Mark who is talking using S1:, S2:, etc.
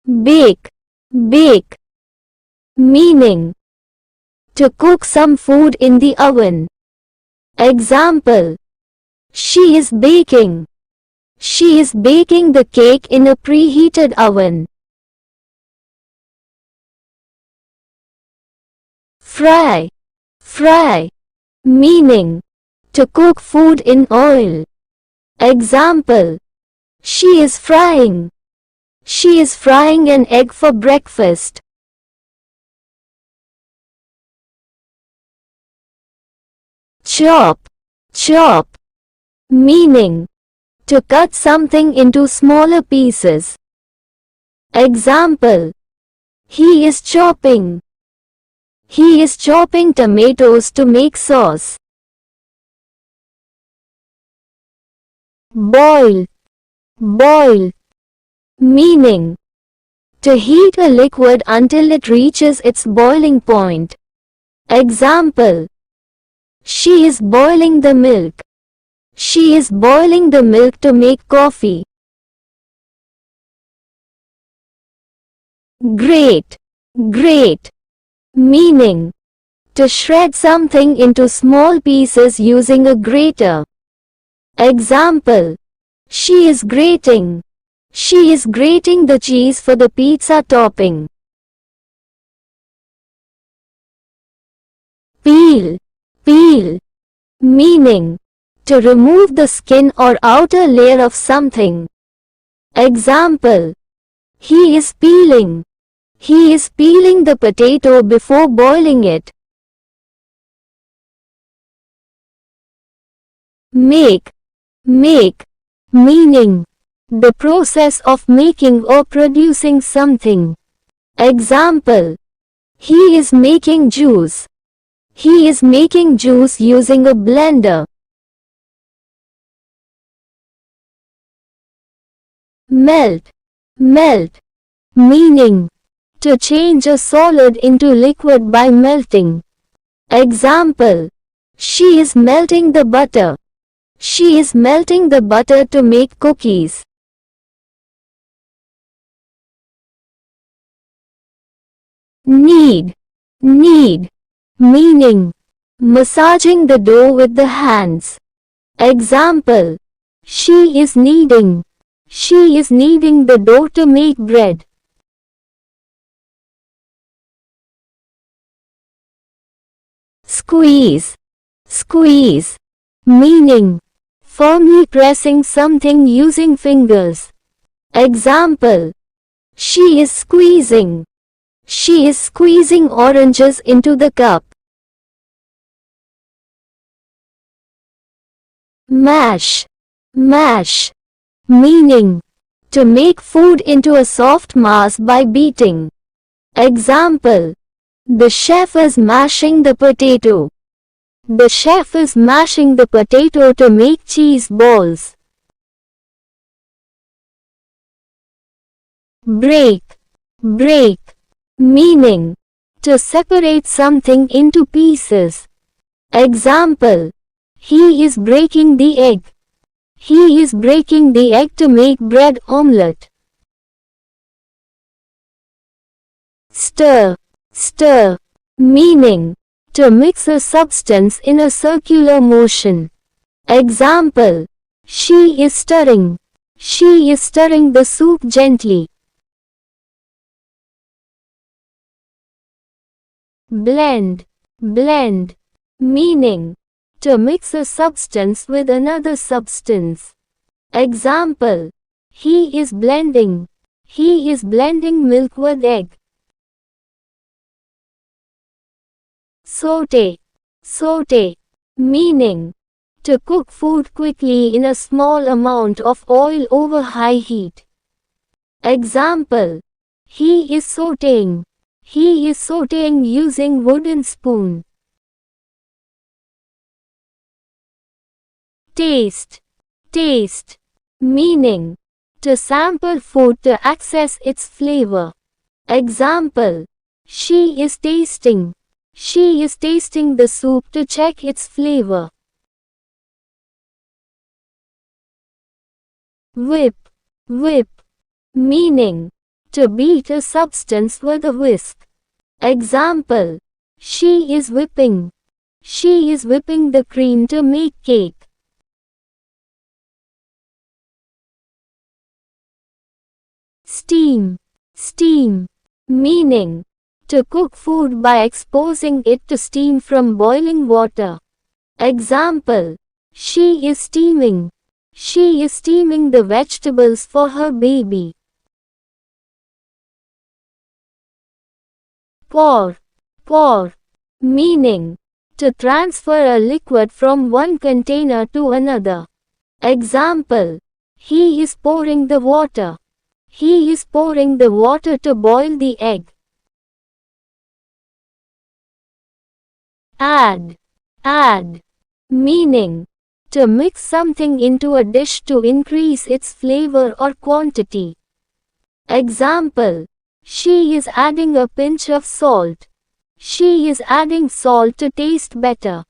S1: Bake, bake. Meaning: to cook some food in the oven. Example: she is baking. She is baking the cake in a preheated oven. Fry, fry. Meaning: to cook food in oil. Example: she is frying. She is frying an egg for breakfast. Chop, chop. Meaning: to cut something into smaller pieces. Example: he is chopping. He is chopping tomatoes to make sauce. Boil, boil. Meaning: to heat a liquid until it reaches its boiling point. Example: she is boiling the milk. She is boiling the milk to make coffee. Grate, grate. Meaning: to shred something into small pieces using a grater. Example: she is grating. She is grating the cheese for the pizza topping. Peel, peel. Meaning: to remove the skin or outer layer of something. Example: he is peeling. He is peeling the potato before boiling it. Make, make. Meaning: the process of making or producing something. Example: he is making juice. He is making juice using a blender. Melt, melt. Meaning: to change a solid into liquid by melting. Example: she is melting the butter. She is melting the butter to make cookies. Knead, knead. Meaning: massaging the dough with the hands. Example: she is kneading. She is kneading the dough to make bread. Squeeze, squeeze. Meaning: firmly pressing something using fingers. Example: she is squeezing. She is squeezing oranges into the cup. Mash, mash. Meaning: to make food into a soft mass by beating. Example: the chef is mashing the potato. The chef is mashing the potato to make cheese balls. Break, break. Meaning: to separate something into pieces. Example: he is breaking the egg. He is breaking the egg to make bread omelette. Stir, stir. Meaning: to mix a substance in a circular motion. Example: she is stirring. She is stirring the soup gently. Blend, blend. Meaning: to mix a substance with another substance. Example: he is blending. He is blending milk with egg. Saute, saute. Meaning: to cook food quickly in a small amount of oil over high heat. Example: he is sauteing. He is sauteing using wooden spoon. Taste, taste. Meaning: to sample food to access its flavor. Example: she is tasting. She is tasting the soup to check its flavor. Whip, whip. Meaning: To beat a substance with a whisk. Example. She is whipping. She is whipping the cream to make cake. Steam. Steam. Meaning. To cook food by exposing it to steam from boiling water. Example. She is steaming. She is steaming the vegetables for her baby. Pour. Pour. Meaning. To transfer a liquid from one container to another. Example. He is pouring the water. He is pouring the water to boil the egg. Add. Add. Meaning. To mix something into a dish to increase its flavor or quantity. Example. She is adding a pinch of salt. She is adding salt to taste better.